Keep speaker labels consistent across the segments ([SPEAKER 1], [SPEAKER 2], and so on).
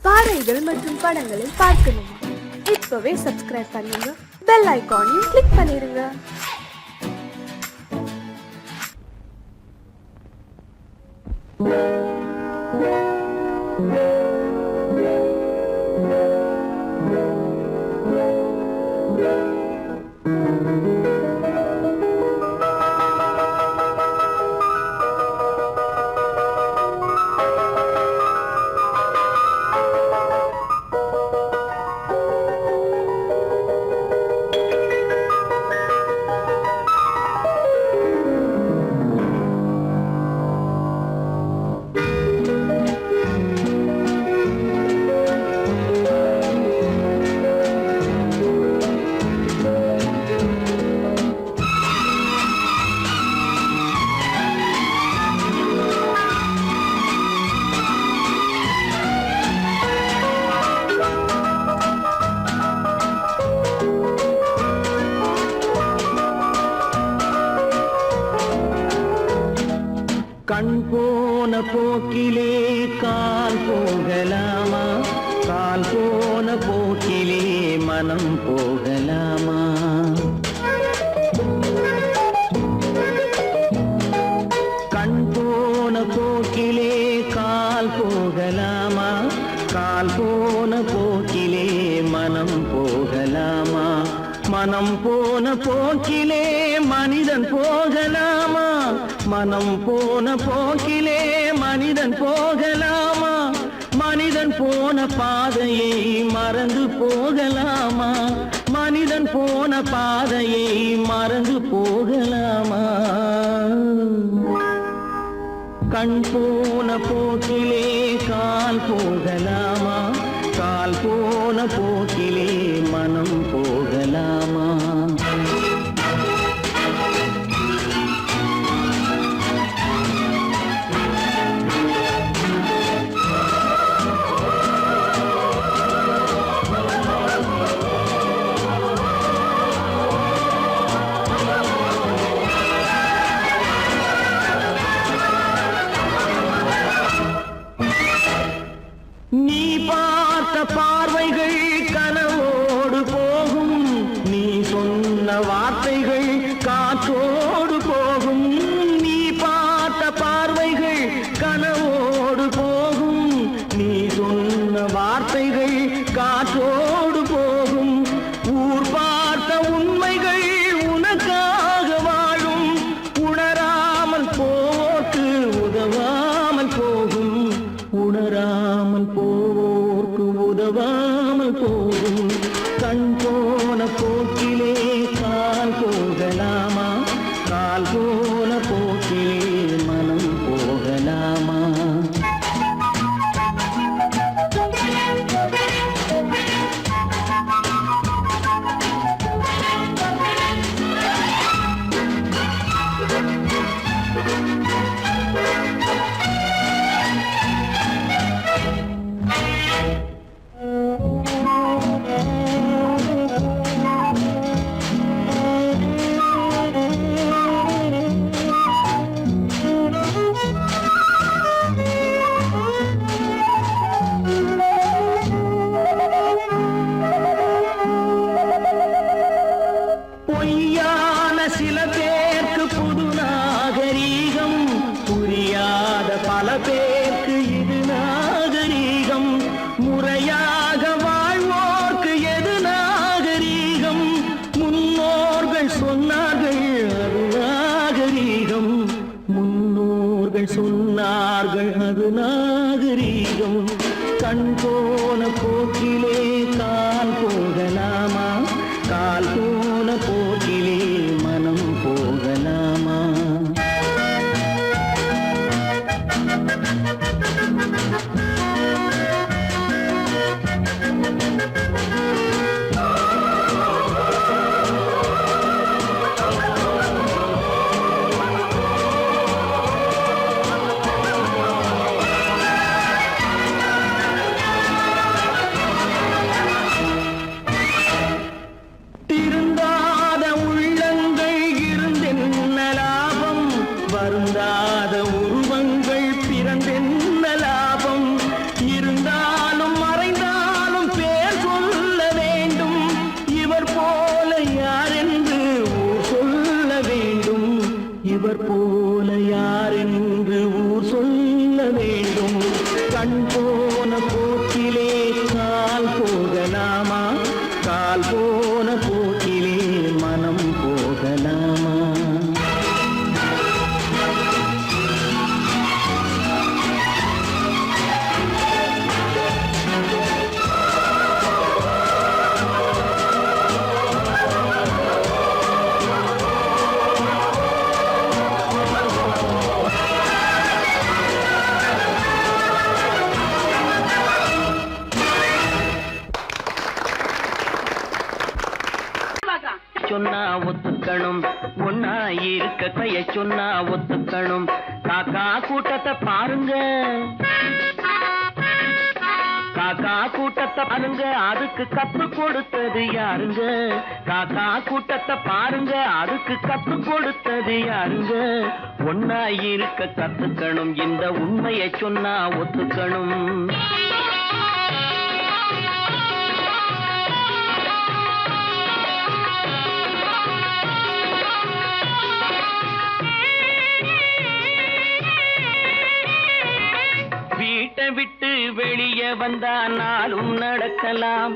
[SPEAKER 1] பாடல்கள் மற்றும் படங்களை பார்க்கணுமா? இப்பவே சப்ஸ்கிரைப் பண்ணுங்க, பெல் ஐகானையும் கிளிக் பண்ணிருங்க.
[SPEAKER 2] கண் போன போக்கிலே கால் போகலாமா? கால் போன போக்கிலே மனம் போகலாமா? கண் போன போக்கிலே கால் போகலாமா? கால் போன போக்கிலே மனம் போகலாமா? மனம் போன போக்கிலே மனிதன் போகலாமா? மனம் போன போக்கிலே மனிதன் போகலாமா? மனிதன் போன பாதையை மறந்து போகலாமா? மனிதன் போன பாதையை மறந்து போகலாமா? கண் போன போக்கிலே கால் போகலாமா? கால் போன போக்கிலே மனம் போகலாமா? நீ பார்த்த பார்வைகள் கனவோடு போகும், நீ சொன்ன வார்த்தைகள் காற்றோடு போகும். நீ பார்த்த பார்வைகள் கனவோடு போகும், நீ சொன்ன வார்த்தைகள் காற்றோடு போகும். ஊர் பார்த்த உண்மைகள் உனக்காக வாழும், உணராமல் போக்கு உதவாமல் போகும். உணராமல் போவோர்க்கு உதவாமல் போகும். கண் போன போக்கிலே கால் போகலாமா? கால் போன போக்கிலே மனம் போகலாமா? பொய்யான சில பேருக்கு புது நாகரீகம், புரியாத பல பேருக்கு இது நாகரீகம். முறையாக வாழ்வோர்க்கு எது நாகரீகம்? முன்னோர்கள் சொன்னார்கள் அது நாகரீகம். முன்னோர்கள் சொன்னார்கள் அது நாகரீகம். கண் போன போக்கிலே கால் போகலாமா? கால் போன போக்கிலே மனம் போகலாமா? திருந்தாத சொன்னா ஒத்துக்கணும், ஒன்னா இருக்க கைய சொன்னா ஒத்துக்கணும். காக்கா கூட்டத்தை பாருங்க, காக்கா கூட்டத்தை பாருங்க, அதுக்கு கத்து கொடுத்தது யாருங்க? காக்கா கூட்டத்தை பாருங்க, அதுக்கு கத்து கொடுத்தது யாருங்க? ஒன்னா இருக்க கத்துக்கணும், இந்த உண்மையை சொன்னா ஒத்துக்கணும். வீட்டை விட்டு வெளியே வந்தா நாளும் நடக்கலாம்,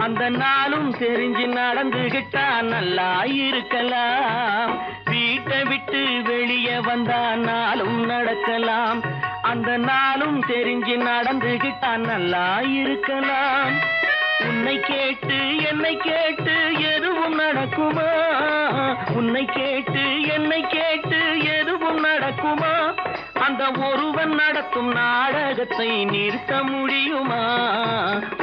[SPEAKER 2] அந்த நாளும் தெரிஞ்சு நடந்துகிட்டா நல்லா இருக்கலாம். வீட்டை விட்டு வெளியே வந்தா நாளும் நடக்கலாம், அந்த நாளும் தெரிஞ்சு நடந்துகிட்டா நல்லா இருக்கலாம். உன்னை கேட்டு என்னை கேட்டு எதுவும் நடக்குமா? உன்னை கேட்டு என்னை கேட்டு எதுவும் நடக்குமா? அந்த ஒருவன் நடத்தும் நாடகத்தை நிறுத்த முடியுமா?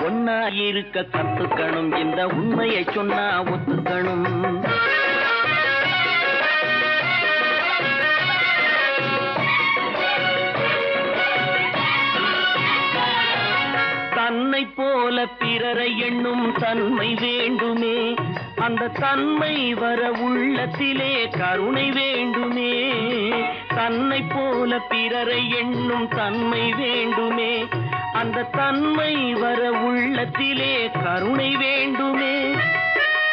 [SPEAKER 2] ஒன்னா இருக்க கத்துக்கணும், இந்த உண்மையை சொன்னா ஒத்துக்கணும். தன்னை போல பிறரை எண்ணும் தன்மை வேண்டுமே, அந்த தன்மை வர உள்ளத்திலே கருணை வேண்டுமே. தன்னை போல பிறரை எண்ணும் தன்மை வேண்டுமே, அந்த தன்மை வர உள்ளத்திலே கருணை வேண்டுமே.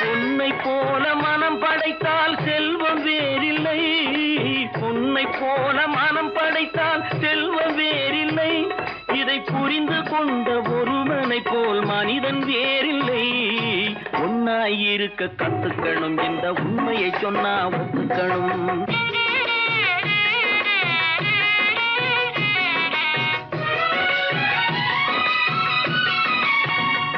[SPEAKER 2] பொன்னை போல மனம் படைத்தால் செல்வம் வேறில்லை, பொன்னை போல மனம் படைத்தால் செல்வம் வேறில்லை. இதை புரிந்து கொண்ட ஒருவனை போல் மனிதன் வேறில்லை. ஒன்னாய் இருக்க கத்துக்கணும், இந்த உண்மையை சொன்னா ஒத்துக்கணும்.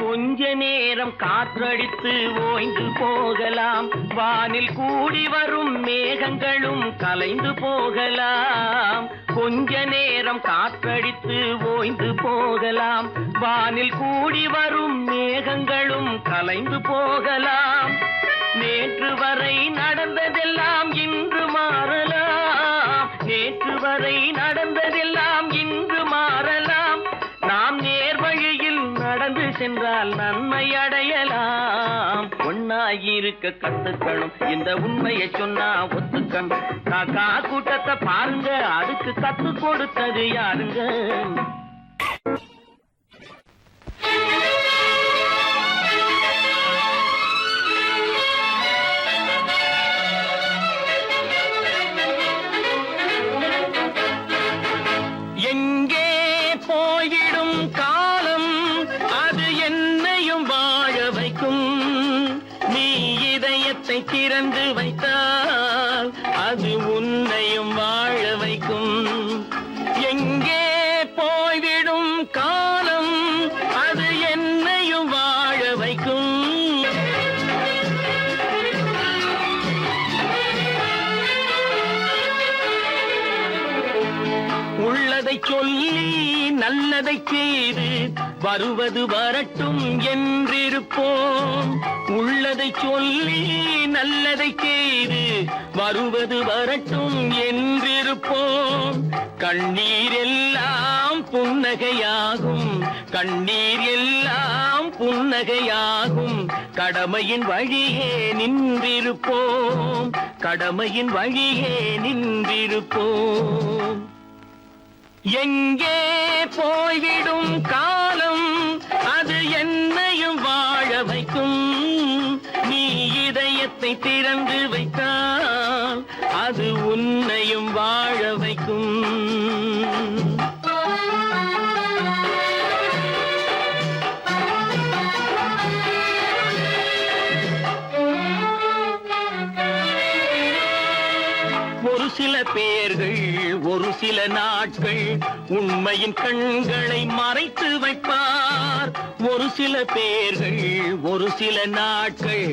[SPEAKER 2] கொஞ்ச நேரம் காற்றடித்து ஓய்ந்து போகலாம், வானில் கூடி வரும் மேகங்களும் கலைந்து போகலாம். கொஞ்ச நேரம் காற்றடித்து ஓய்ந்து போகலாம், வானில் கூடி வரும் மேகங்களும் கலைந்து போகலாம். நேற்று வரை நடந்ததெல்லாம் இன்று மாறலாம், நேற்று வரை நடந்ததெல்லாம் இன்று மாறலாம். நாம் நேர் வழியில் நடந்து சென்றால் நன்மை அடையலாம். ஒன்னாயிருக்க கத்துக்கணும், இந்த உண்மையை சொன்னா ஒத்துக்கணும். காக்கா கூட்டத்தை பாருங்க, அதுக்கு கத்து கொடுத்தது யாருங்க? எங்கே போயிடும் காலம், அது என்னையும் வாழ வைக்கும். நீ இதயத்தை திறந்து வைத்தால் அது உன்னையும் வாழ வைக்கும். எங்கே போய்விடும் காலம், அது என்னையும் வாழ வைக்கும். உள்ளதை சொல்லி நல்லதை செய்து வருவது வரட்டும் என்றிருப்போம். உள்ளதை சொல்லி நல்லதை செய்து வருவது வரட்டும் என்றிருப்போம். கண்ணீர் எல்லாம் புன்னகையாகும், கண்ணீர் எல்லாம் புன்னகையாகும். கடமையின் வழியே நின்றிருப்போம், கடமையின் வழியே நின்றிருப்போம். எங்கே போய்விடும் காலம், அது என்னையும் வாழ வைக்கும். நீ இதயத்தை திறந்து வைத்தால் அது உன்னையும் வாழ வைக்கும். ஒரு சில பேர்கள் ஒரு சில நாட்கள் உண்மையின் கண்களை மறைத்து வைப்பார். ஒரு சில பேர்கள் ஒரு சில நாட்கள்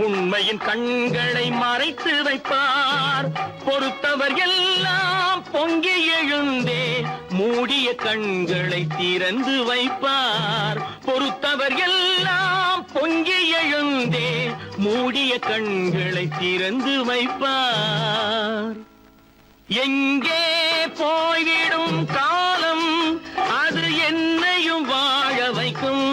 [SPEAKER 2] உண்மையின் கண்களை மறைத்து வைப்பார். பொறுத்தவர் எல்லாம் பொங்கி எழுந்தே மூடிய கண்களை திறந்து வைப்பார். பொறுத்தவர் எல்லாம் பொங்கி எழுந்தே மூடி மூடிய கண்களை திறந்து வைப்பார். எங்கே போய்விடும் காலம் அது என்னையும் வாழ வைக்கும்.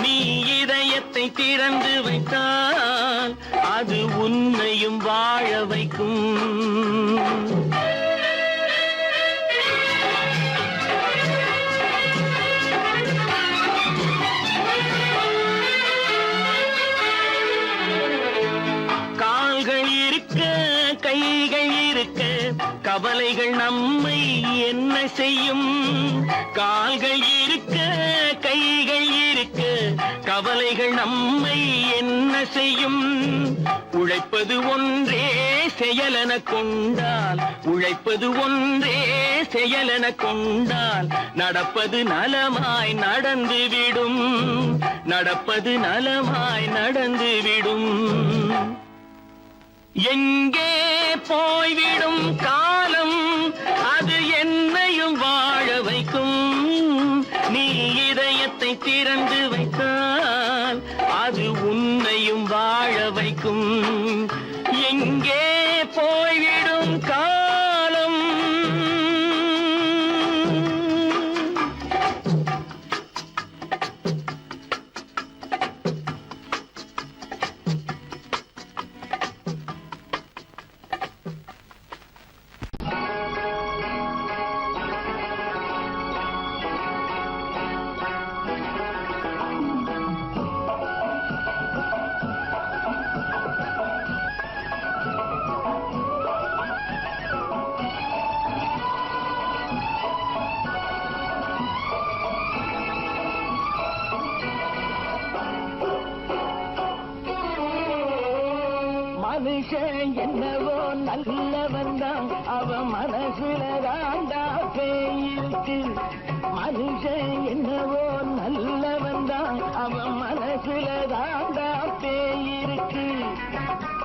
[SPEAKER 2] நீ இதயத்தை திறந்து வைத்தால் அது உன்னையும் வாழ வைக்கும். கால்கள் இருக்க கைகள் இருக்க கவலைகள் நம்மை என்ன செய்யும்? கால்கள் இருக்க கைகள் இருக்க கவலைகள் நம்மை என்ன செய்யும்? உழைப்பது ஒன்றே செயலென கொண்டால், உழைப்பது ஒன்றே செயலென கொண்டால் நடப்பது நலமாய் நடந்துவிடும், நடப்பது நலமாய் நடந்துவிடும். எங்கே போய்விடும் காலம் அது என்னையும் வாழ வைக்கும். நீ இதயத்தை திறந்து வைத்தால் அது உன்னையும் வாழ வைக்கும். எங்கே போய்விடும் காலம். மனுஷன் என்னவோ நல்லவன் தான், அவன் மனசுல தாண்டா பேயிருக்கு. மனுஷன் என்னவோ நல்லவன் தான், அவன் மனசுல தாண்டா பேயிருக்கு.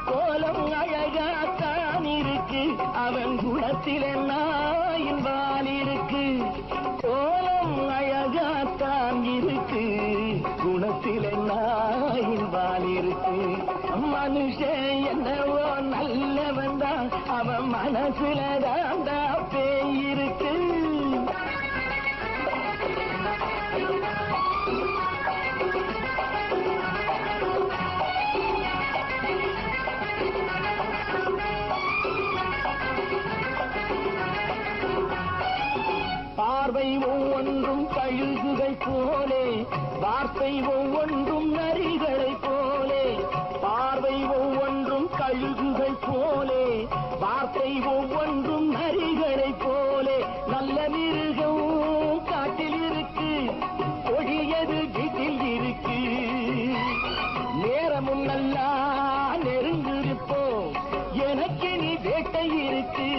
[SPEAKER 2] கோலம் அழகாத்தான் இருக்கு, அவன் குணத்தில நாயின் வால் இருக்கு. கோலம் அழகாத்தான் இருக்கு, குணத்தில நாயின் வால் இருக்கு. மனுஷன் என்னவோ நல்லவன் தான், அவன் மனசுல தாண்டா பேயிருக்கு. பார்வை ஒவ்வொன்றும் கழுகுகள் போலே, வார்த்தை ஒவ்வொன்றும் நரிகளை போலே. பார்வை ஒவ்வொன்றும் கழுகுகள் போலே, வார்த்தை ஒவ்வொன்றும் நரிகளை போலே. நல்ல மிருகம் காட்டில் இருக்கு, கொடியது வீட்டில் இருக்கு. நேரமும் நல்லா நெருங்கிருப்போம், எனக்கு நீ வேட்டை இருக்கு.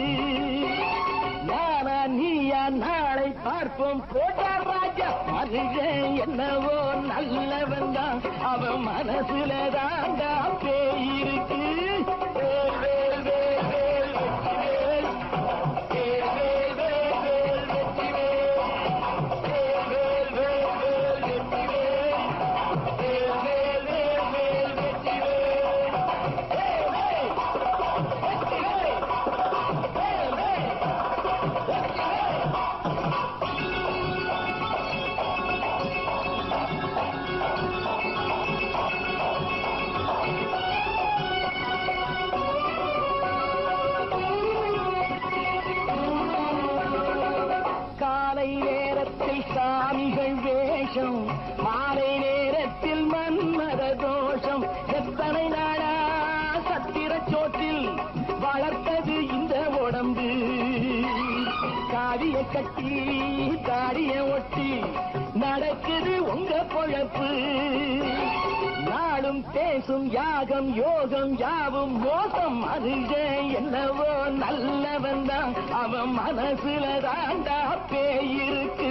[SPEAKER 2] நானா நீயா நாளை பார்ப்போம் போட்டார் ராஜா. மனுஷன் என்னவோ நல்லவன் தான், அவன் மனசுல தாண்டா பேயிருக்கு. வேல் வேல் வேல் வேல் வெற்றி வேல், வேல் வேல் வேல் வேல் வெற்றி வேல், வேல் வேல் வேல் வேல் வெற்றி வேல், வேல் வேல் வேல் வேல் வெற்றி வேல், வேல் வேல் வெற்றி வேல், வேல் வேல் வெற்றி வேல். காலை நேரத்தில் சாமிகள் வேஷம், மாலை நேரத்தில் மன்மத தோஷம். எத்தனை நாளா சத்திர சோற்றில் வளர்த்தது இந்த உடம்பு. காவிய கட்டி தாடிய ஒட்டி நடக்குது உங்க பொழப்பு. நாளும் பேசும் யாகம் யோகம் யாவும் மோசம். மனுஷன் என்னவோ நல்லவன் தான், அவன் மனசுல தாண்டா பேயிருக்கு.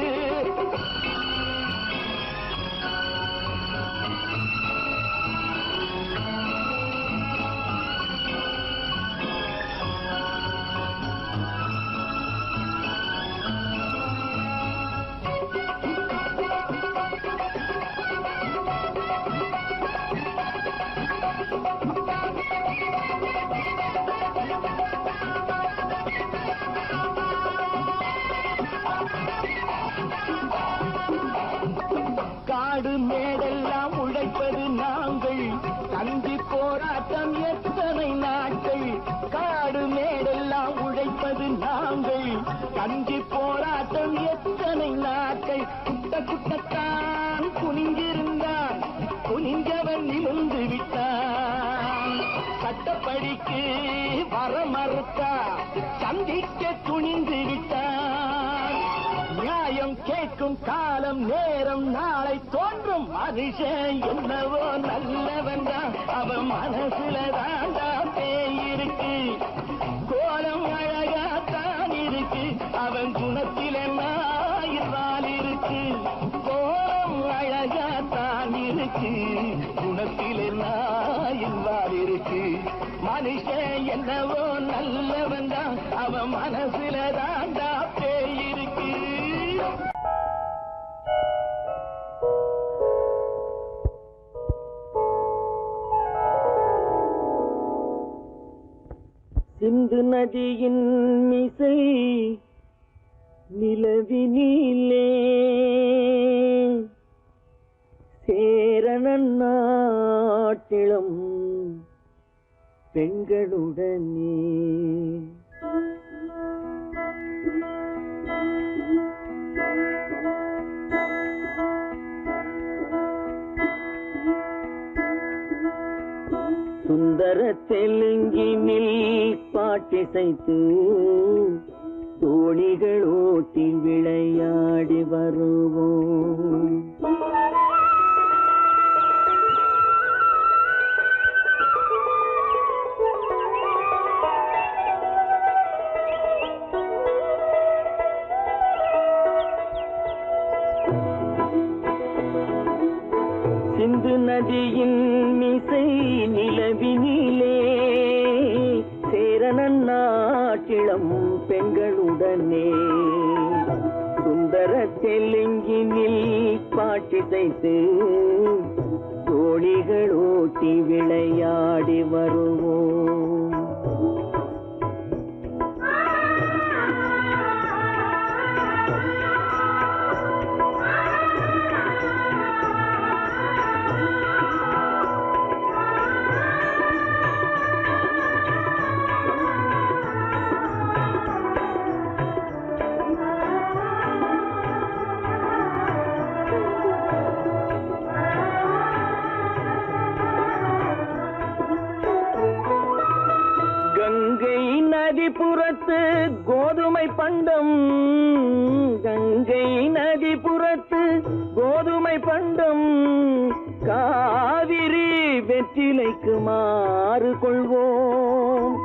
[SPEAKER 2] காடு மேடெல்லாம் உழைப்பது நாங்கள், கஞ்சி போராட்டம் எத்தனை நாட்கள். காடு மேடெல்லாம் உழைப்பது நாங்கள், கஞ்சி போராட்டம் எத்தனை நாட்கள். குட்ட குட்டத்தான் குனிஞ்சிருந்தான், குனிஞ்சவன் நிமிர்ந்து விட்டான். சட்டப்படிக்கு வர மறுத்தா, சந்திக்க துணிந்து விட்டான். நியாயம் கேட்கும் காலம் நேரம் நாளை தோன்றும். மனுஷன் என்னவோ நல்லவன் தான், அவன் மனசுல தாண்டா பேயிருக்கு. கோலம் அழகாத்தான் இருக்கு, அவன் குணத்தில நாயினால் இருக்கு. கோலம் அழகாத்தான் இருக்கு, குணத்தில நாயினால் இருக்கு. மனுஷன் என்னவோ நல்லவன் தான், அவன் மனசுல தாண்டா பேயிருக்கு. சிந்து நதியின் மிசை நிலவினிலே சேரணன் நாட்டிளம் பெண்களுடனே. சுந்தர தெலுங்கினில் பாட்டிசைத்து தோணிகள் ஓட்டி விளையாடி வருவோம். சிந்து நதியின் மிசை நிலவினிலே சேரணன் நாட்டிளம் பெண்களுடனே. சுந்தர தெலுங்கினில் பாட்டிசைத்து தோணிகள் ஓட்டி விளையாடி வருவோம். கங்கை நதிபுறத்து கோதுமை பண்டம், கங்கை நதிபுறத்து கோதுமை பண்டம், காவிரி வெற்றிலைக்கு மாறு கொள்வோம்.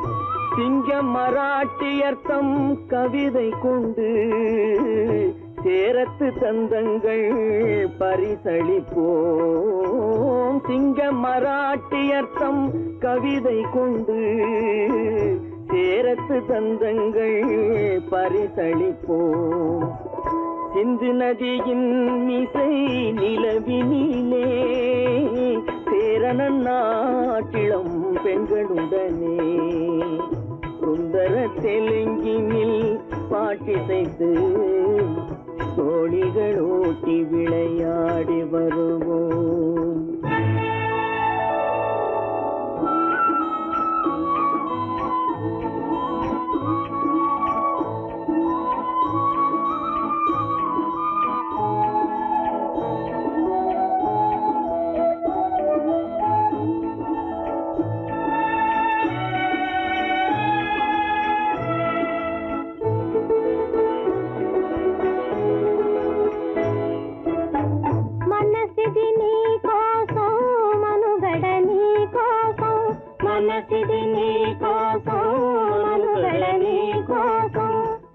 [SPEAKER 2] சிங்க மராட்டியர்த்தம் கவிதை கொண்டு சேரத்து தந்தங்கள் பரிசளிப்போம். சிங்க மராட்டியர்த்தம் கவிதை கொண்டு சேரத்து தந்தங்கள் பரிசளிப்போம். சிந்து நதியின் மிசை நிலவினிலே சேரணன் நாட்டிளம் பெண்களுடனே. சுந்தர தெலுங்கினில் பாட்டிசைத்து தோணிகள் ஓட்டி விளையாடி வருவோம்.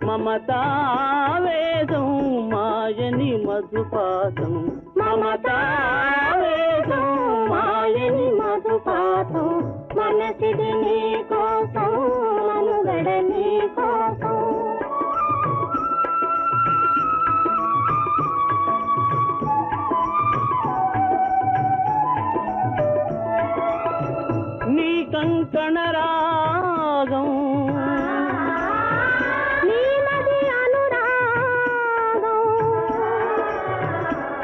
[SPEAKER 2] మమతావేదం మాయని మధుపాతం, మమతావేదం మాయని మధుపాతం, మనసిది నీ కోసం మనుగడ నీ కోసం. నీ కంకణ రాగం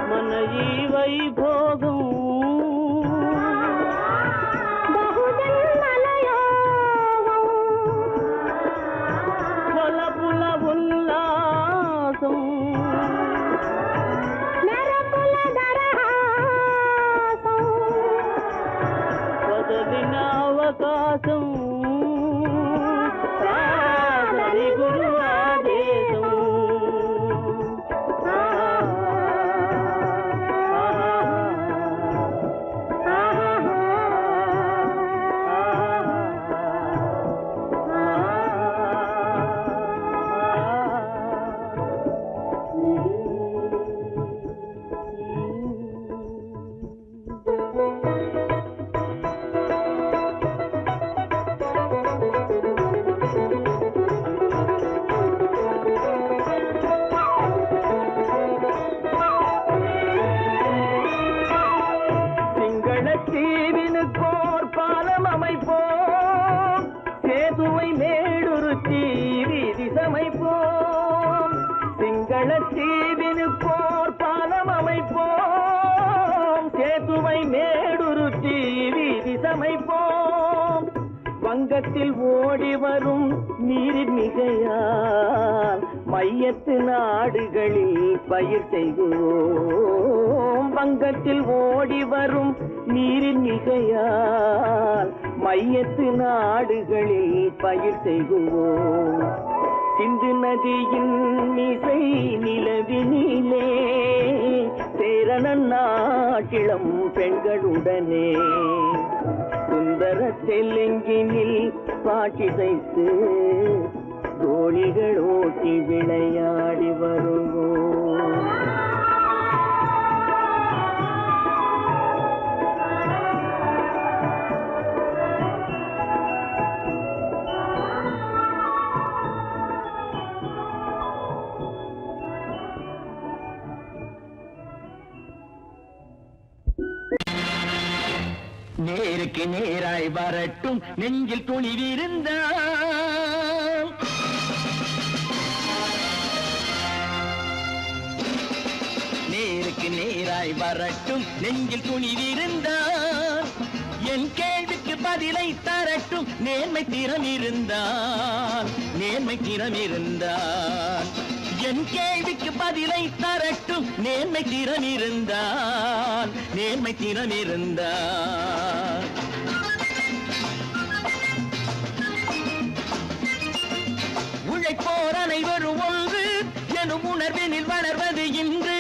[SPEAKER 2] మన யோகம் புல உல்லாசம் பதவின அவகாசம் சாதனை குரு ஆதேசம் தீவினுக்கோர் பாலம் அமைப்போம் சேதுவை மேடுருத்தி வீதி சமைப்போம் சிங்கள தீவினுக்கோர் பாலம் அமைப்போம் சேதுவை மேடுருத்தி வீதி சமைப்போம் வங்கத்தில் ஓடி வரும் நீரின் மிகையால் மையத்து நாடுகளில் பயிர் செய்கிறோம் வங்கத்தில் ஓடி வரும் நீரின் மிகையால் மையத்து நாடுகளில் பயிர் செய்கிறோம் சிந்து நதியின் மிசை நிலவினிலே சேரணன் நாட்டிளம் பெண்களுடனே சுந்தர தெலுங்கினில் பாட்டிசைத்து தோழிகள் ஓட்டி விளையாடி வருவோம் நேருக்கு நேராய் வரட்டும் நெஞ்சில் துணிவிருந்தால் நேருக்கு நேராய் வரட்டும் நெஞ்சில் துணிவிருந்தால் என் கேள்விக்கு பதிலை தரட்டும் நேர்மை திறம் இருந்தால் என் கேள்விக்கு பதிலை தரட்டும் நேர்மை திறம் இருந்தால் உழைப்போர் அனைவரும் ஒன்று எனும் உணர்வினில் வளர்வது இன்று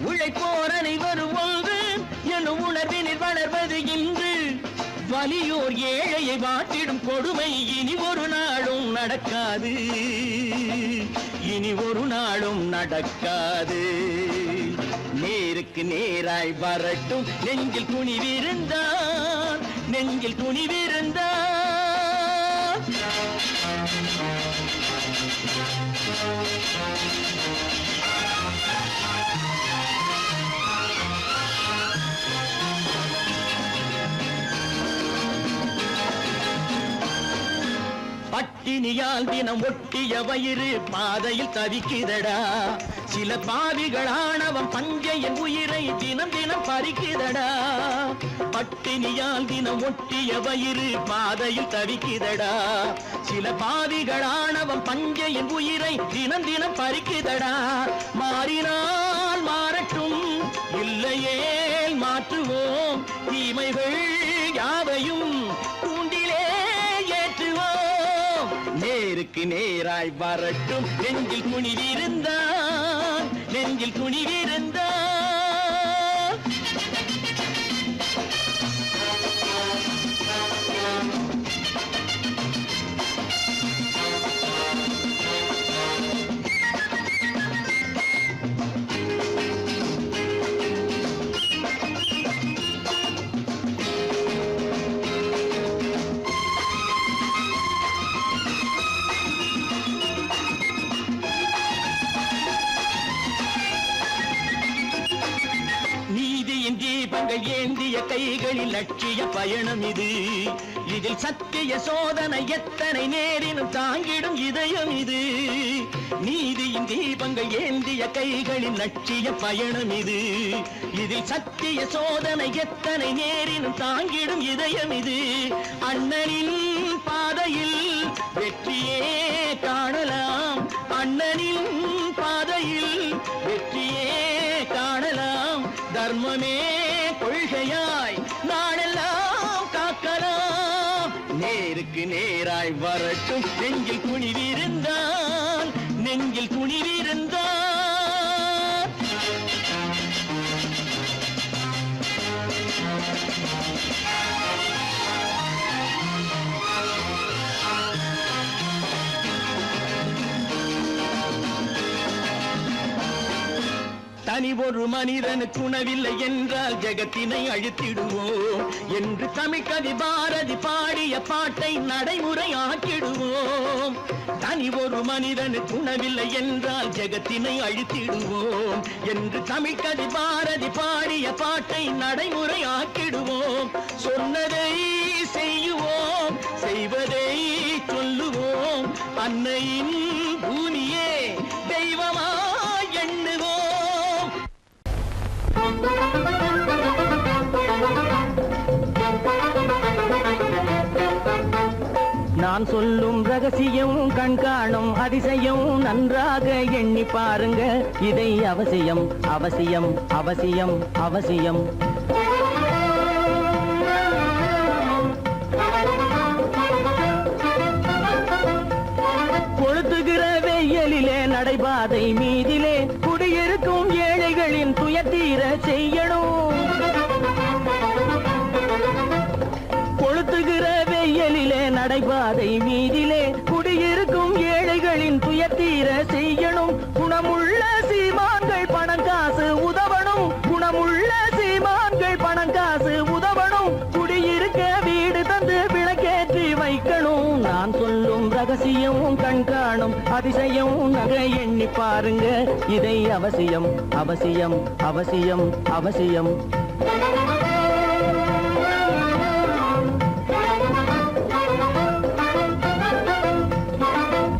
[SPEAKER 2] உழைப்போர் அனைவரும் ஒன்று எனும் உணர்வினில் வளர்வது இன்று வலியோர் ஏழையை வாட்டிடும் கொடுமை இனி ஒரு நாளும் நடக்காது நேருக்கு நேராய் வரட்டும் நெஞ்சில் துணிவிருந்தால் பட்டினியால் தினம் ஒட்டிய வயிறு பாதையில் தவிக்குதடா சில பாவிகளானவன் பஞ்சையின் உயிரை தினம் பறிக்குதடா பட்டினியால் தினம் ஒட்டிய வயிறு பாதையில் தவிக்குதடா சில பாவிகளானவன் பஞ்சையின் உயிரை தினம் பறிக்குதடா மாறினால் மாறட்டும் இல்லையேல் மாற்றுவோம் தீமைகள் யாவையும் கூண்டிலே ஏற்றுவோம் நேருக்கு நேராய் வரட்டும் நெஞ்சில் துணிவிருந்தால் நீதியின் தீபங்கள் ஏந்திய கைகளில் லட்சிய பயணம் இது. இதில் சத்திய சோதனை எத்தனை நேரினும் தாங்கிடும் இதயம் இது. நீதியின் தீபங்கள் ஏந்திய கைகளில் லட்சிய பயணம் இது. இதில் சத்திய சோதனை எத்தனை நேரினும் தாங்கிடும் இதயம் இது. அண்ணனின் பாதையில் வெற்றியே காணலாம். அண்ணனின் பாதையில் வெற்றியே காணலாம். தர்மமே கொள்கையாய் நாடெல்லாம் காக்கலாம். நேருக்கு நேராய் வரட்டும் நெஞ்சில் துணிவிருந்தான், நெஞ்சில் துணிவிருந்தான். தனி ஒரு மனிதனுக்கு உணவில்லை என்றால் ஜெகத்தினை அழித்திடுவோம் என்று தமிழ்கவி பாரதி பாடிய பாட்டை நடைமுறையாக்கிடுவோம். தனி ஒரு மனிதனுக்கு உணவில்லை என்றால் ஜெகத்தினை அழித்திடுவோம் என்று தமிழ்கவி பாரதி பாடிய பாட்டை நடைமுறையாக்கிடுவோம். சொன்னதை செய்யுவோம், செய்வதை சொல்லுவோம். அன்னையின் பூமியே தெய்வமா எண்ணுவோம். நான் சொல்லும் ரகசியம் கண்காணும் அதிசயம் நன்றாக எண்ணி பாருங்க. இதை அவசியம் அவசியம் அவசியம் அவசியம். கொளுத்துகிற வெயிலிலே நடைபாதை மீதிலே குடியிருக்கும் ஏழைகளின் துயத்தீர செய்யணும். கொளுத்துகிற வெயிலிலே நடைபாதை மீதிலே குடியிருக்கும் ஏழைகளின் துயத்தீர செய்யணும். குணமுள்ள சீமான்கள் பணம் காசு உதவணும். குணமுள்ள சீமான்கள் பணம் காசு உதவணும். குடியிருக்க வீடு தந்து விளக்கேற்றி வைக்கணும். நான் சொல்லும் ரகசியம் கண்காணும் அதிசயம் நகை எண்ணி பாருங்க. இதை அவசியம் அவசியம் அவசியம் அவசியம்.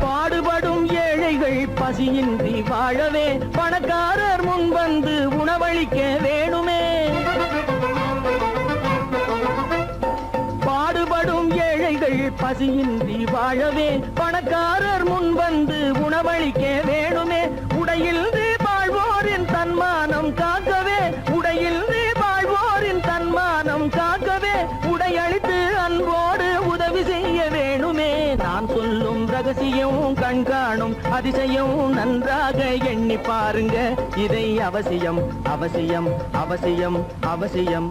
[SPEAKER 2] பாடுபடும் ஏழைகள் பசியின்றி வாழவே பணக்காரர் முன் வந்து உணவளிக்க வேணுமே. பாடுபடும் ஏழைகள் பசியின்றி வாழவே பணக்காரர் முன் வந்து உணவளிக்க வேணுமே. உடையில் வாழ்வோரின் தன்மானம் காக்கவே, உடையில் வாழ்வோரின் தன்மானம் காக்கவே உடையளித்து அன்போடு உதவி செய்ய வேணுமே. நான் சொல்லும் ரகசியம் கண்காணும் அதிசயம் நன்றாக எண்ணி பாருங்க. இதை அவசியம் அவசியம் அவசியம் அவசியம்.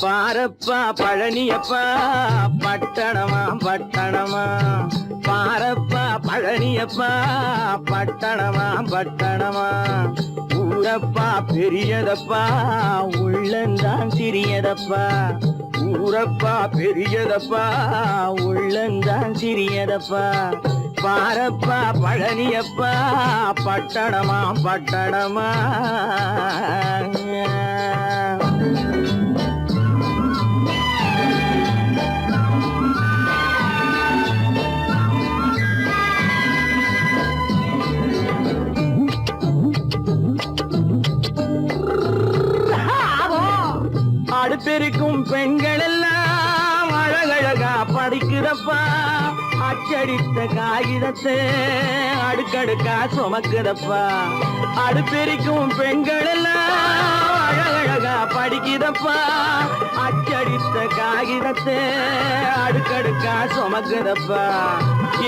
[SPEAKER 2] பாரப்பா பழனியப்பா பட்டணமா பட்டணமா. பாரப்பா பழனியப்பா பட்டணமா பட்டணமா. ஊரப்பா பெரியதப்பா உள்ளந்தான் சிறியதப்பா. ஊரப்பா பெரியதப்பா உள்ளந்தான் சிறியதப்பா. பாரப்பா பழனியப்பா பட்டணமா பட்டணமா. அடுப்பெருக்கும் பெண்கள் எல்லாம் அழகழகா படிக்குதப்பா. அச்சடித்த காகிதத்தை அடுக்கடுக்கா சுமக்குதப்பா. அடுப்பெருக்கும் பெண்கள் எல்லாம் அழகழகா படிக்குதப்பா அச்சடித்த காகிதத்தை அடுக்கடுக்கா சுமக்குதப்பா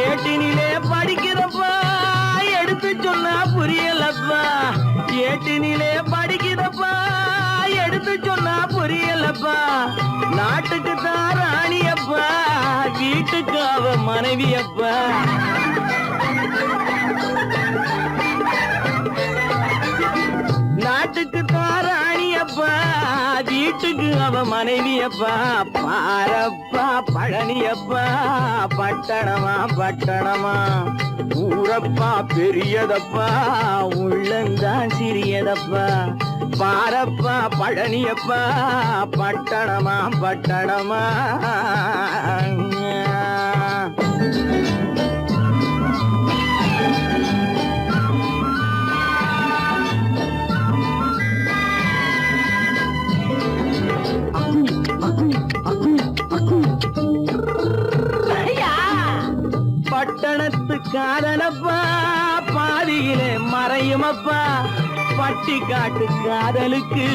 [SPEAKER 2] ஏட்டினிலே படிக்குதப்பா எடுத்து சொன்னா புரியலப்பா ஏட்டினிலே படிக்குதப்பா எடுத்து சொன்னா புரியலப்பா நாட்டுக்கு தான் ராணியப்பா வீட்டுக்கு அவ மனைவியப்பா நாட்டுக்கு தாராணியப்பா வீட்டுக்கு அவ மனைவியப்பா பாரப்பா பழனியப்பா பட்டணமா பட்டணமா ஊரப்பா பெரியதப்பா உள்ளந்தான் சிறியதப்பா பாரப்பா பழனியப்பா பட்டணமா பட்டணமா பட்டணத்து காதலப்பா பாதியிலே மறையுமப்பா பட்டி காட்டு காதலுக்கு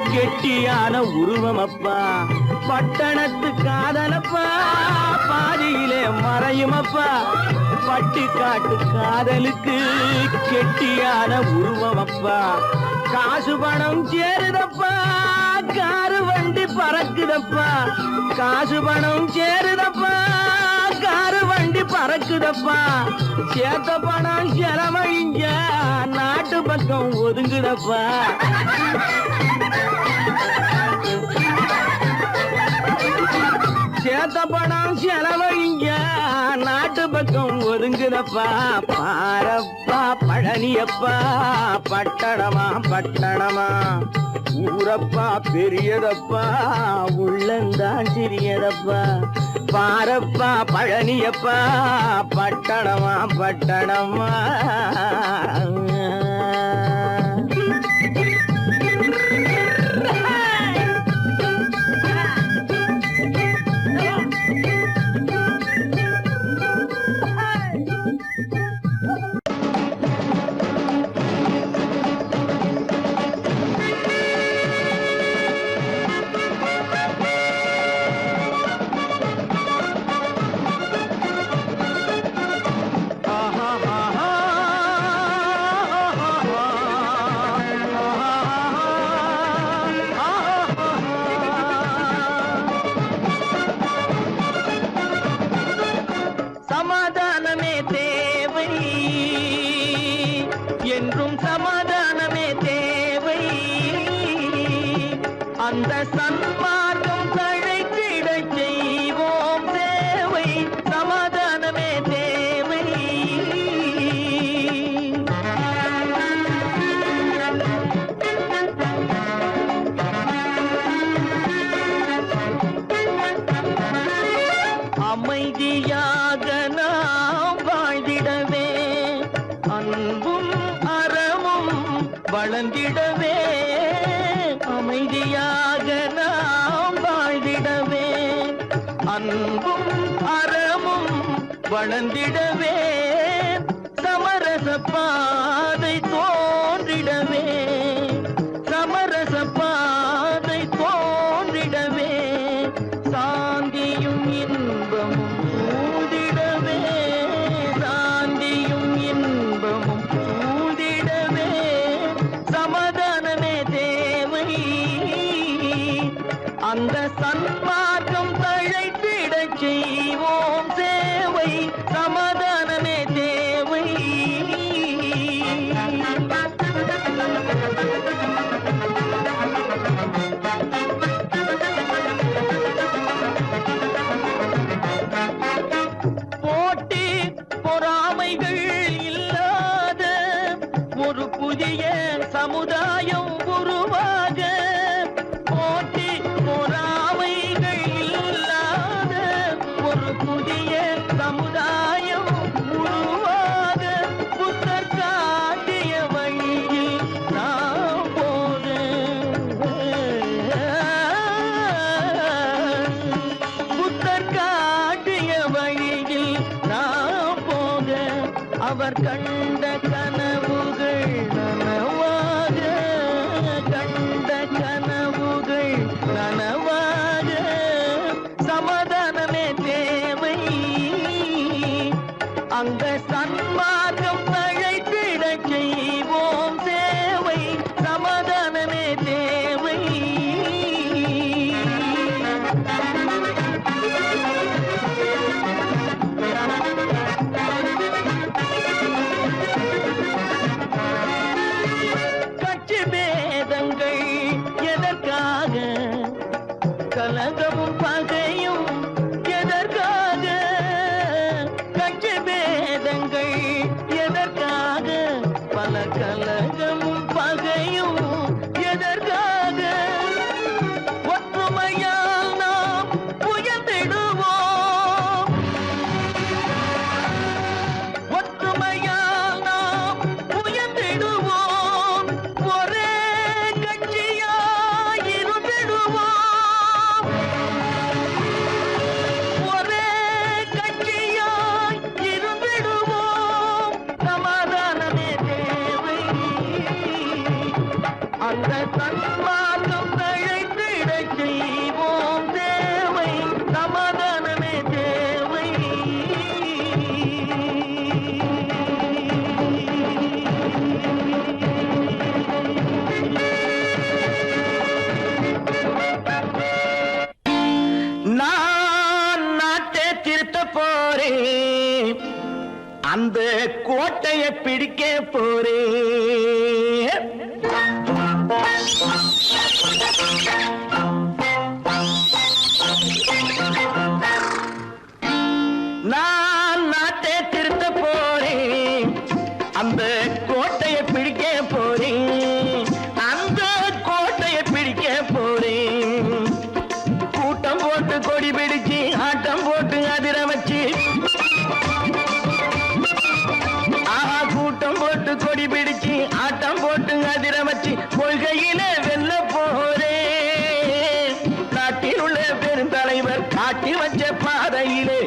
[SPEAKER 2] கெட்டியான உருவமப்பா பட்டணத்து காதலப்பா பாதியிலே மறையுமப்பா பட்டி காட்டு காதலுக்கு கெட்டியான உருவமப்பா காசு பணம் சேருதப்பா காரு வண்டி பறக்குதப்பா காசு பணம் சேருதப்பா காரு வண்டி பறக்குதப்பா சேத்த பணம் செலவழிங்க நாட்டு பக்கம் ஒதுங்குதப்பா சேத்த பணம் செலவழிங்க நாட்டு பக்கம் ஒதுங்குதப்பா பாரப்பா பழனியப்பா பட்டணமா பட்டணமா ஊரப்பா பெரியதப்பா உள்ளந்தான் சிறியதப்பா பாரப்பா பழனியப்பா பட்டணமா பட்டணமா சமாதானமே தேவை என்றும் சமாதானமே தேவை அந்த சன்மார்க்கம் தழைத்திடச் செய்வோம் தேவை சமாதானமே தேவை அமைதியாக நாம் வாழ்ந்திடவே அன்பும் அறமும் வளர்ந்திடவே அமைதியாக நாம் வாழ்ந்திடவே அன்பும் அறமும் வளர்ந்திடவே சமரச பாதை தோன்றிடவே சமரச பாதை தோன்றிடவே சாந்தியும் இன்பமும் சூழ்ந்திடவே சாந்தியும் இன்பமும் சூழ்ந்திடவே சமாதானமே தேவை அந்த சன்மார்க்கம் தழைத்திடச் செய்வோம் சேவை சமாதானமே தேவை போட்டி பொறாமைகள் இல்லாத ஒரு புதிய சமுதாயம் உருவாக போட்டி பொறாமைகள் இல்லாத ஒரு புதிய சமுதாயம் உருவாக புத்தர் காட்டிய வழியில் நாம் போக புத்தர் காட்டிய வழியில் நாம் போக அவர் கண்ட கனவுகள் நனவாக கண்ட அந்த சன்மார்க்கம் தழைத்திட செய்வோம் தேவை, சமாதானமே தேவை. கட்சி பேதங்கள் எதற்காக, கலகமும் பகையும் எதற்காக, கட்சி பேதங்கள் எதற்காக, பல கலகமும் பகையும் எதற்காக, ஒற்றுமையால் நாம் உயர்ந்திடுவோம், ஒற்றுமையால் நாம் உயர்ந்திடுவோம், ஒரே கட்சியாய் இருந்திடுவோம், ஒரே கட்சியாய் இருந்திடுவோம், சமாதானமே தேவை. அந்த சன்மார்க்கம் தழைத்திட செய்வோம் தேவை, சமாதானமே தேவை. நான் நாட்டை திருத்த போறேன், அந்த கோட்டையை பிடிக்க போறேன். நான் நாட்டை திருத்த போறேன், அந்த கோட்டையை பிடிக்க போறேன், அந்த கோட்டையை பிடிக்க போறேன். கூட்டம் போட்டு கொடி பிடிச்சு ஆட்டம் போட்டு அதிர வச்சு, ஆஹா கூட்டம் போட்டு கொடி பிடிச்சு ஆட்டம் போட்டு அதிர வச்சு, கொள்கையில வெல்ல போறேன். நாட்டில் உள்ள பெருந்தலைவர் காட்டி வச்ச பாதையிலே,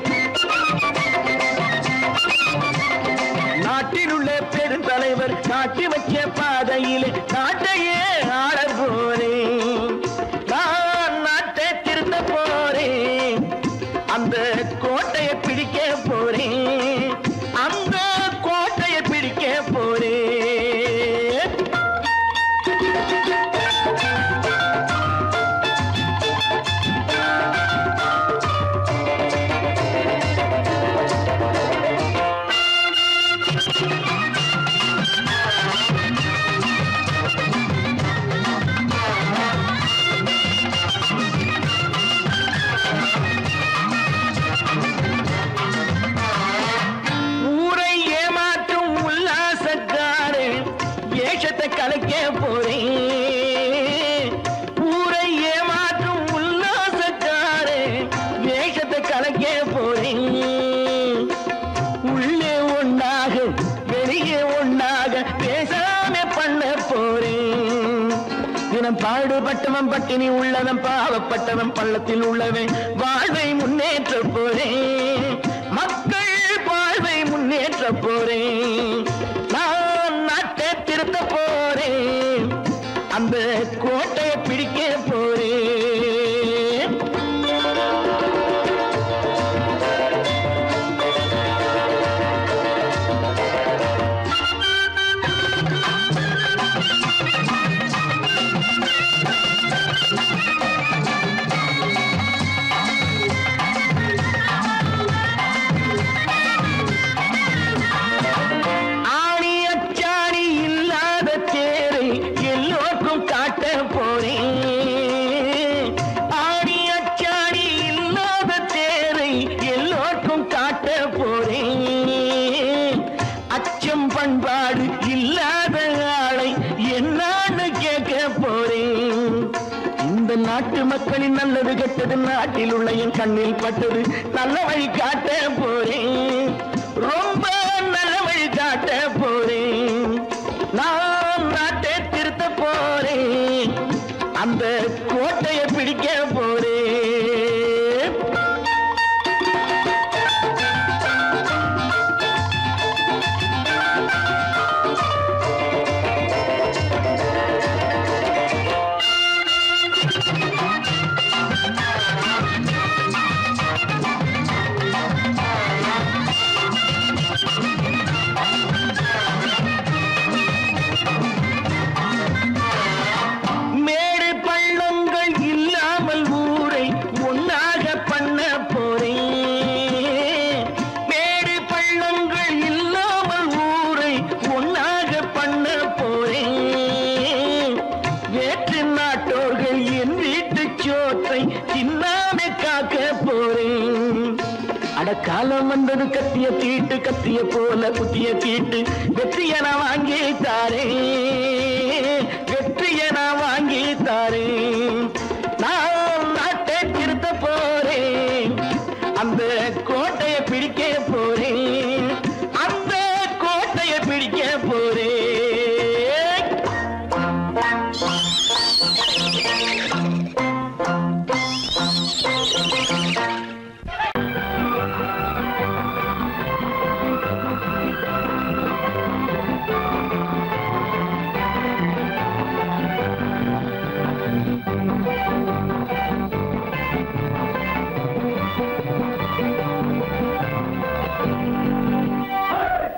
[SPEAKER 2] நாட்டில் உள்ள பெருந்தலைவர் காட்டி வச்ச பாதையிலே நாட்டையே ஆள போறேன். நான் நாட்டை திருத்த போறேன், அந்த கோட்டையை பிடிக்க போறேன், அந்த கோட்டையை பிடிக்க போறேன். ஊரை ஏமாற்றும் உல்லாசக்காரு வேஷத்தை கலைக்க போறேன், ஊரை ஏமாற்றும் உல்லாசக்காரு வேஷத்தை கலைக்க போறேன். உள்ளே ஒண்ணாக வெளியே ஒண்ணாக பேசாம பண்ண போறேன். தினம் பாடுபட்டவன் பட்டினி உள்ளவன் பாவப்பட்டவன் பள்ளத்தில் உள்ளவன் வாழ்வை முன்னேற்ற போறேன், மக்கள் வாழ்வை முன்னேற்ற போறேன். நான் நாட்டை திருத்த போறேன், அந்த கோட்டையை பிடிக்க போறேன். ஆணி அச்சாணி இல்லாத தேரை எல்லோருக்கும் காட்ட போறேன், ஆணி அச்சாணி இல்லாத தேரை எல்லோருக்கும் காட்ட போறேன். அச்சம் பண்பாடு இல்லாத ஆளை என்னான்னு கேட்க போறேன். இந்த நாட்டு மக்களின் நல்லது கெட்டது நாட்டில் உள்ள என் கண்ணில் பட்டது, நல்ல வழி காட்ட போறேன், ரொம்ப நல்ல வழி காட்ட போறேன். நான் நாட்டை திருத்த போறேன், அந்த கோட்டையை பிடிக்க போறேன். அடக்காலம் வந்தது கத்திய தீட்டு கத்திய போல குத்திய தீட்டு வெற்றிய நான் வாங்கி தாரே வெற்றிய நான் வாங்கி தாரே நான் நாட்டை திருத்த போறேன் அந்த கோட்டையை பிடிக்க போறேன் அந்த கோட்டையை பிடிக்க போறேன்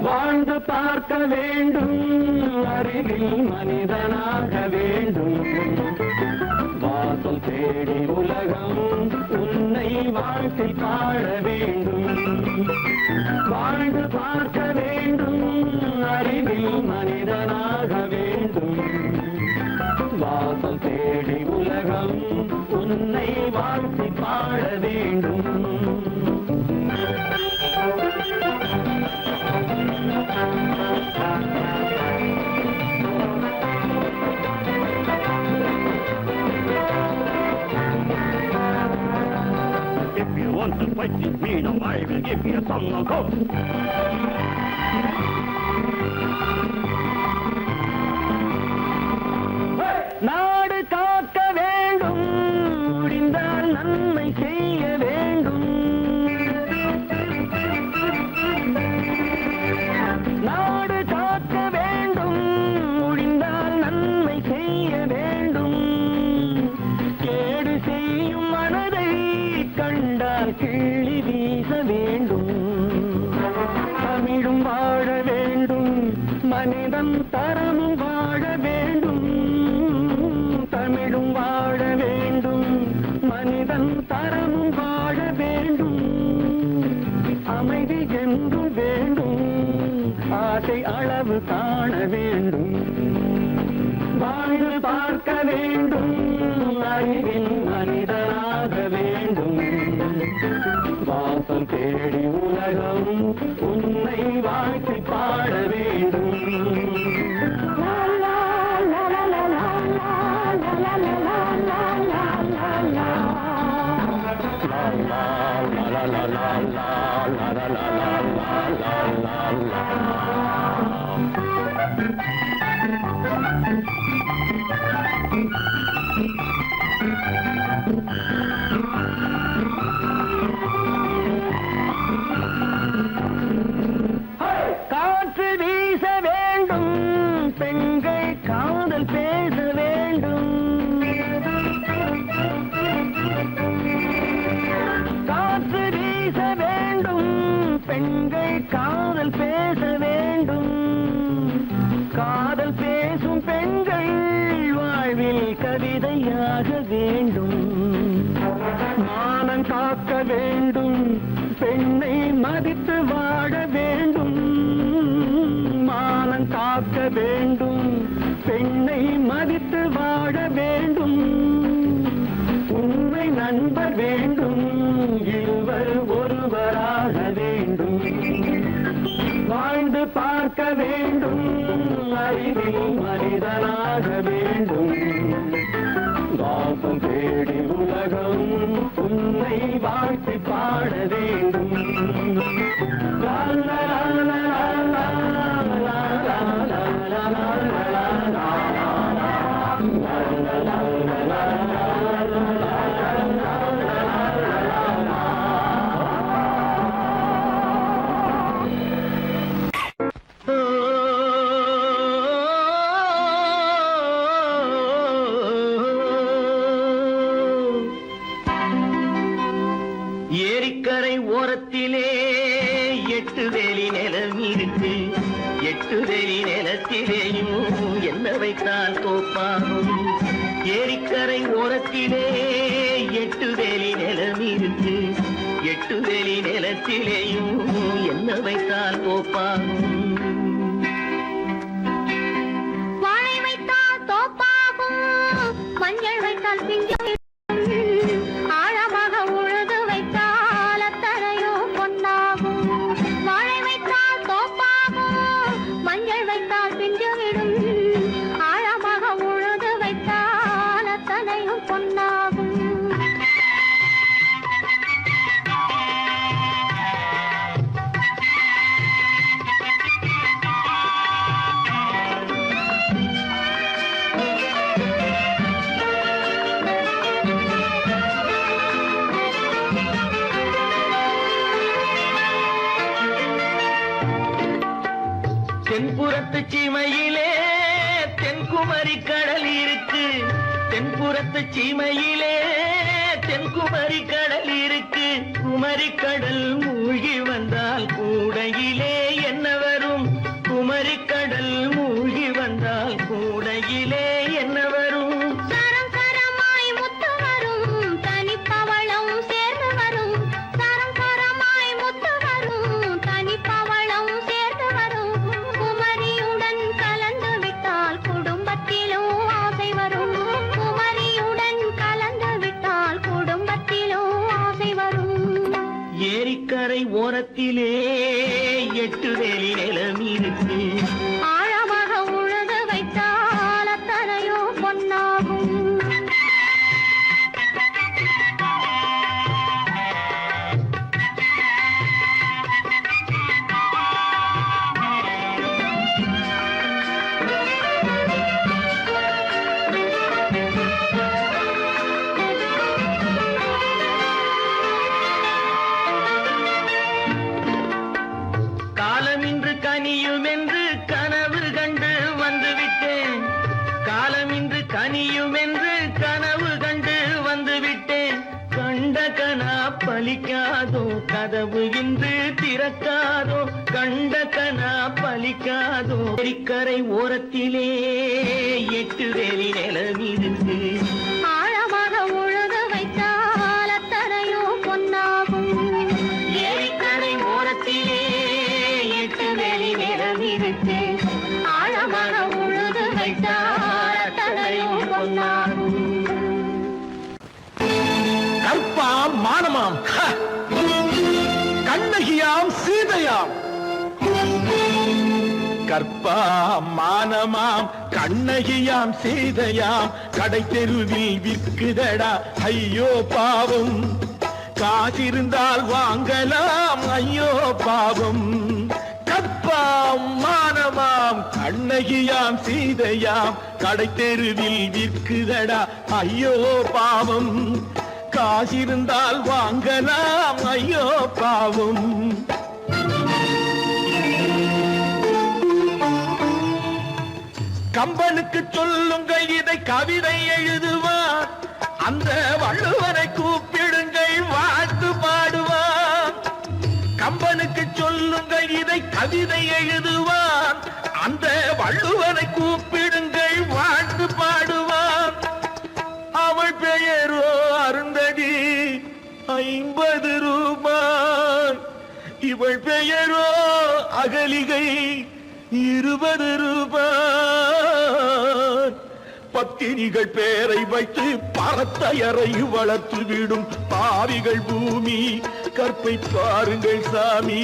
[SPEAKER 2] வாழ்ந்து பார்க்க வேண்டும் அறிவில் மனிதனாக வேண்டும் வாசல் தேடி உலகம் உன்னை வாழ்த்தி பாட வேண்டும் வாழ்ந்து பார்க்க வேண்டும் அறிவில் மனிதனாக வேண்டும் வாசல் தேடி உலகம் உன்னை வாழ்த்தி பாட வேண்டும் If you want to fight with me, now I will give you some go. நாடு காக்க வேண்டும் முடிந்தால் நன்மை செய்ய வேண்டும் நாடு காக்க வேண்டும் முடிந்தால் நன்மை செய்ய வேண்டும் கேடு செய்யும் மனதை கண்டால் கிள்ளி வீச வேண்டும் தமிழும் வாழ வேண்டும் மனிதன் தரமும் வாழ வேண்டும் தமிழும் வாழ வேண்டும் மனிதன் தரமும் வாழ வேண்டும் அமைதி என்றும் வேண்டும் ஆசை அளவு காண வேண்டும் வாழ்ந்து பார்க்க வேண்டும் அறிவில் மனிதனாக வேண்டும் வாசம் தேடி உலகம் உன்னை வாழ்த்தி பாட வேண்டும் காற்று வீச வேண்டும் பெண்கள் காதல் பேச வேண்டும் காற்று வீச வேண்டும் பெண்கள் காதல் பேச வேண்டும் காதல் பேசும் பெண்கள் வாழ்வில் கவிதையாக வேண்டும் மானம் காக்க வேண்டும் பெண்ணை மதித்து வாழ வேண்டும் மானம் காக்க வேண்டும் பெண்ணை மதித்து வாழ வேண்டும் உண்மை நண்பர் வேண்டும் இருவர் ஒருவராக வேண்டும் வாழ்ந்து பார்க்க வேண்டும் அறிவில் மனிதனாக வேண்டும் வாசம் தேடி உலகம் உன்னை வாழ்த்தி பாட வேண்டும் லா லா லா லா லா லா லா லா லா ஏரிக்கரை ஓரத்திலே 8 வேலி நிலம் இருக்கு 8 வேலி நிலத்திலேயும் என்ன வைத்தால் தோப்பாகும் ஏரிக்கரை ஓரத்திலே 8 வேலி நிலம் இருக்கு 8 வேலி நிலத்திலேயும் என்ன வைத்தால் தோப்பாகும்
[SPEAKER 3] வாழை வைத்தால் தோப்பாகும் மஞ்சள் வைத்தால் பிஞ்சு ஆழமாக உழுது வைத்தால் அத்தனையோ பொன்
[SPEAKER 2] தென்புறத்து சீமையிலே தென்குமரி கடல் இருக்கு. தென்புறத்து சீமையிலே தென்குமரி கடல் இருக்கு. குமரி கடல் மூழ்கி வந்தால் கூடையிலே என்ன வரும்? குமரி கடல் மூழ்கி வந்தால் கூடையிலே என்ன வரும்?
[SPEAKER 3] சரம் சரமாய் முத்து வரும் தனிப்பவளம் சேர்ந்து வரும். சரம் சரமாய் முத்து வரும் தனிப்பவளம் சேர்ந்து வரும். குமரியுடன் கலந்து விட்டால் குடும்பத்திலும் ஆசை வரும். குமரியுடன் கலந்து விட்டால் குடும்பத்திலும் ஆசை வரும்.
[SPEAKER 2] ஏரிக்கரை ஓரத்திலே 8 வேலி நிலம் இருக்கு.
[SPEAKER 3] ஆழமாக உழுது வைத்தால் அத்தனையோ பொன்னாகும்.
[SPEAKER 2] காலமின்று கனியும் என்று கனவு கண்டு வந்துவிட்டேன். காலமின்று கனியும் என்று கனவு கண்டு வந்துவிட்டேன். கண்ட கனா பலிக்காதோ கதவு இன்று திறக்காதோ. கண்ட கனா பலிக்காதோ. ஏரிக்கரை ஓரத்திலே 8 வேலி நிலம் இருக்கு.
[SPEAKER 3] ஆழமாக உழுது வைத்தால் அத்தனையோ பொன்னாகும்.
[SPEAKER 2] ஏரிக்கரை ஓரத்திலே 8 வேலி நிலம் இருக்கு.
[SPEAKER 3] ஆழமாக உழுது வைத்தால் அத்தனையோ பொன்னாகும்.
[SPEAKER 4] கற்பாம் மானமாம் கண்ணகியாம் சீதையாம். கற்பாம் மானமாம் கண்ணகியாம் சீதையாம் கடை தெருவில் விற்குதடா ஐயோ பாவம். காசிருந்தால் வாங்கலாம் ஐயோ பாவம். கற்பாம் மானமாம் கண்ணகியாம் சீதையாம் கடை தெருவில் விற்குதடா ஐயோ பாவம். காசிருந்தால் வாங்கலாம் ஐயோ பாவம். கம்பனுக்கு சொல்லுங்கள் இதை கவிதை எழுதுவார். அந்த வள்ளுவரை கூப்பிடுங்கள் வாழ்த்து பாடுவார். கம்பனுக்கு சொல்லுங்கள் இதை கவிதை எழுதுவார். அந்த வள்ளுவரை கூப்பிடுங்கள் வாழ்த்து பாடுவார். அவள் பெயரோ அருந்ததி 50 ரூபாய். இவள் பெயரோ அகலிகை 20 ரூபாய். பத்தினிகள் பேரை வைத்து பரத்தையரை வளர்த்து விடும் பாவிகள் பூமி. கற்பை பாருங்கள் சாமி.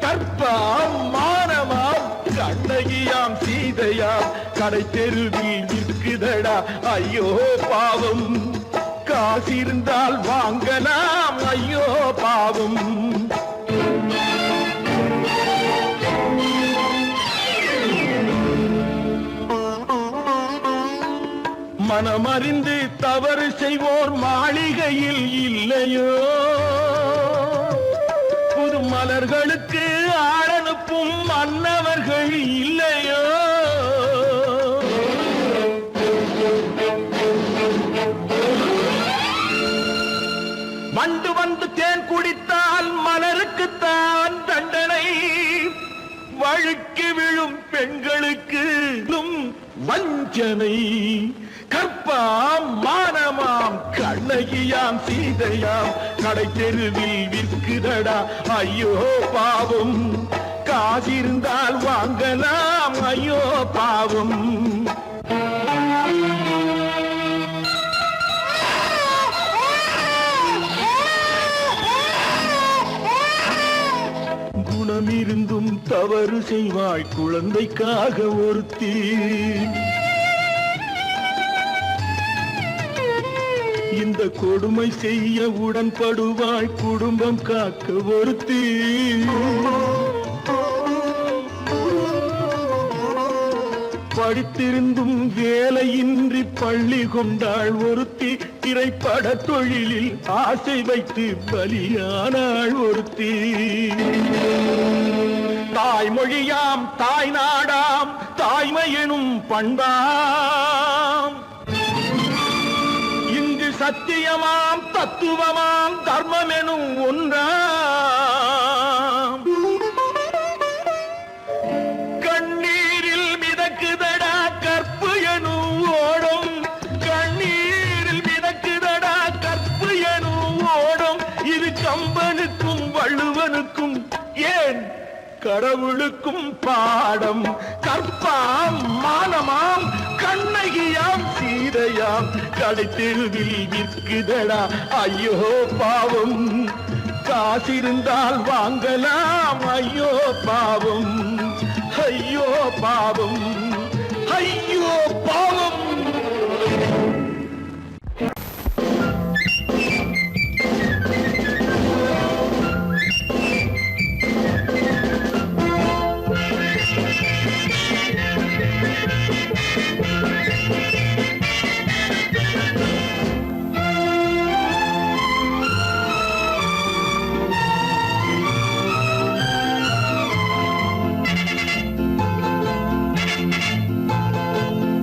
[SPEAKER 4] கற்பாம் மானமாம் கண்ணகியாம் சீதையாம் கடை தெருவில் விற்குதடா ஐயோ பாவம். காசிருந்தால் வாங்கலாம் ஐயோ பாவம். மனமறிந்து தவறு செய்வோர் மாளிகையில் இல்லையோ. புது மலர்களுக்கு ஆளனுப்பும் மன்னவர்கள் இல்லையோ. வண்டு வந்து தேன் குடித்தால் மலருக்குத்தான் தண்டனை. வழுக்கி விழும் பெண்களுக்கு வஞ்சனை. கற்பாம் மானமாம் கண்ணகியாம் சீதையாம் கடை தெருவில் விற்குதடா ஐயோ பாவம். காசிருந்தால் வாங்கலாம் ஐயோ பாவம். குணமிருந்தும் தவறு செய்வாய் குழந்தைக்காக ஒருத்தி. இந்த கொடுமை செய்ய உடன்படுவாய் குடும்பம் காக்க ஒருத்தி. படித்திருந்தும் வேலையின்றி பள்ளி கொண்டாள் ஒருத்தி. திரைப்பட தொழிலில் ஆசை வைத்து பலியானாள் ஒருத்தி. தாய்மொழியாம் தாய் நாடாம் தாய்மை எனும் பண்பாம் இங்கு சத்தியமாம் தத்துவமாம் தர்மம் எனும் ஒன்றாம் கண்ணீரில் மிதக்குதடா கற்பு எனும் ஓடும் கண்ணீரில் மிதக்குதடா கற்பு எனும் ஓடும் இது கம்பனுக்கும் வள்ளுவனுக்கும் ஏன் கடவுளுக்கும் பாடம் கற்பாம் மானமாம் கண்ணகியாம் சீதையாம் கடைத்தெருவில் விற்குதடா ஐயோ பாவம் காசிருந்தால் வாங்கலாம் ஐயோ பாவம் ஐயோ பாவம் ஐயோ பாவம்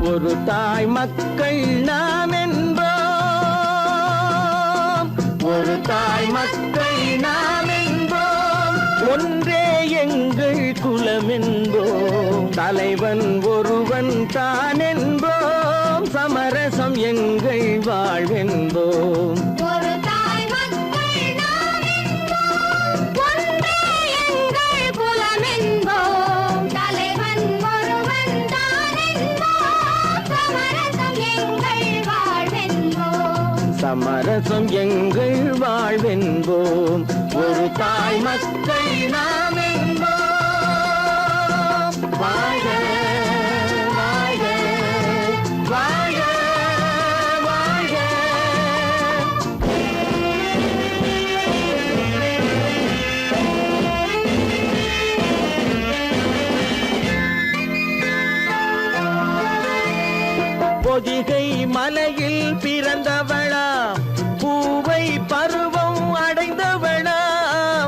[SPEAKER 4] ஒரு தாய் மக்கள் நாம் என்போம் ஒரு தாய் மக்கள் நாம் என்போம் ஒன்றே எங்கள் குலம் என்போம் தலைவன் ஒருவன் தான் என்போம் சமரசம் எங்கள் வாழ்வென்போம்
[SPEAKER 3] ஒரு தாய் மக்கள் நாம் என்போம் ஒன்றே எங்கள் குலம் என்போம் தலைவன் ஒருவன் தான் என்போம் சமரசம் எங்கள் வாழ்வென்போம்
[SPEAKER 2] சமரசம் எங்கள் வாழ்வென்போம் ஒரு தாய் மக்கள் நாம் என்போம் வாழ்க வாழ்க வாழ்க வாழ்க பொதிகை மலையில் பிறந்தவளா பூவை பருவம் அடைந்தவளா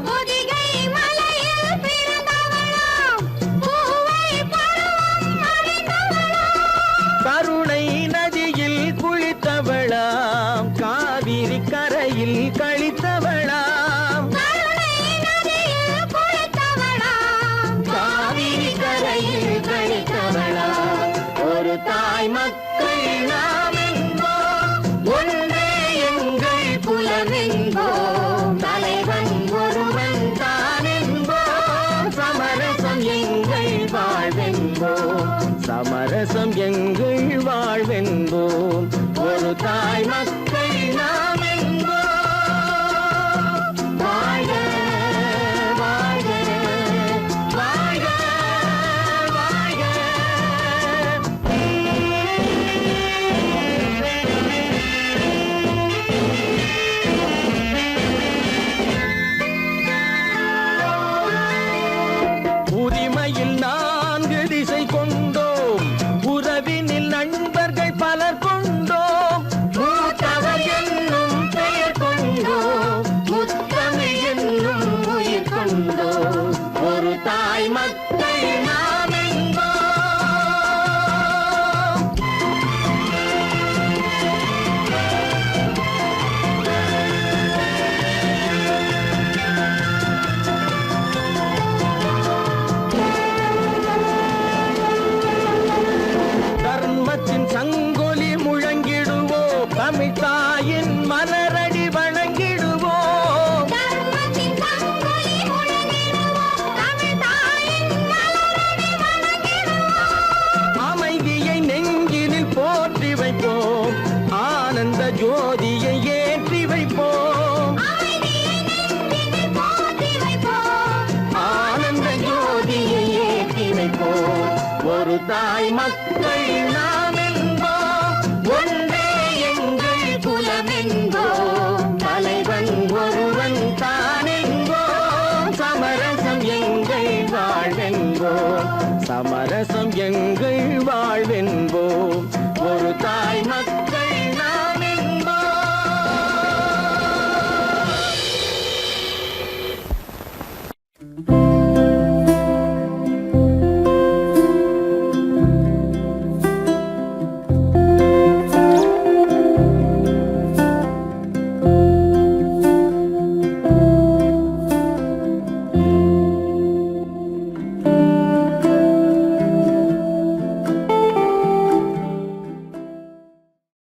[SPEAKER 3] பொதிகை மலையில் பிறந்தவளாம் பூவை பருவம் அடைந்தவளாம்
[SPEAKER 2] கருணை நதியில் குளித்தவளாம் காவிரி கரையில் கழித்தவளாம்
[SPEAKER 3] கருணை நதியில் குளித்தவளாம்
[SPEAKER 2] காவிரி கரையில் கழித்தவளாம் ஒரு தாய் மக்கள் நாம் என்போம் ஒன்றே எங்கள் குலம் என்போம் தலைவன் ஒருவன் தான் என்போம் சமரசம் எங்கள் வாழ்வென்போம் சமரசம் எங்கள் வாழ்வென்போம் ஒரு தாய் மக்கள் நாம் என்போம் வாழ்க வாழ்க வாழ்க வாழ்க உரிமையில் 4 திசை கொண்டோம் உறவினில் நண்பர்கள் பலர் கொண்டோம் மூத்தவர் என்னும் பெயர் கொண்டோம் முத்தமிழ் என்னும் உயிர் கொண்டோம் ஒரு தாய் மக்கள் நாம் என்போம் தர்மத்தின் சங்கொலி முழங்கிடுவோம் தமிழ் தாயின் மலரடி வணங்கிடுவோம்
[SPEAKER 3] தர்மத்தின் சங்கொலி முழங்கிடுவோம் தமிழ் தாயின் மலரடி வணங்கிடுவோம்
[SPEAKER 2] அமைதியை நெஞ்சினில் போற்றி வைப்போம் ஆனந்த ஜோதியை ஏற்றி வைப்போம்
[SPEAKER 3] அமைதியை நெஞ்சினில் போற்றி வைப்போம்
[SPEAKER 2] ஆனந்த ஜோதியை ஏற்றி வைப்போம் ஒரு தாய் மக்கள் நாம் என்போம் ஒன்றே எங்கள் குலம் என்போம் தலைவன் ஒருவன் தான் என்போம் சமரசம் எங்கள் வாழ்வென்போம் சமரசம் எங்கள் வாழ்வென்போம் ஒரு தாய் மக்கள் நாம் என்போம்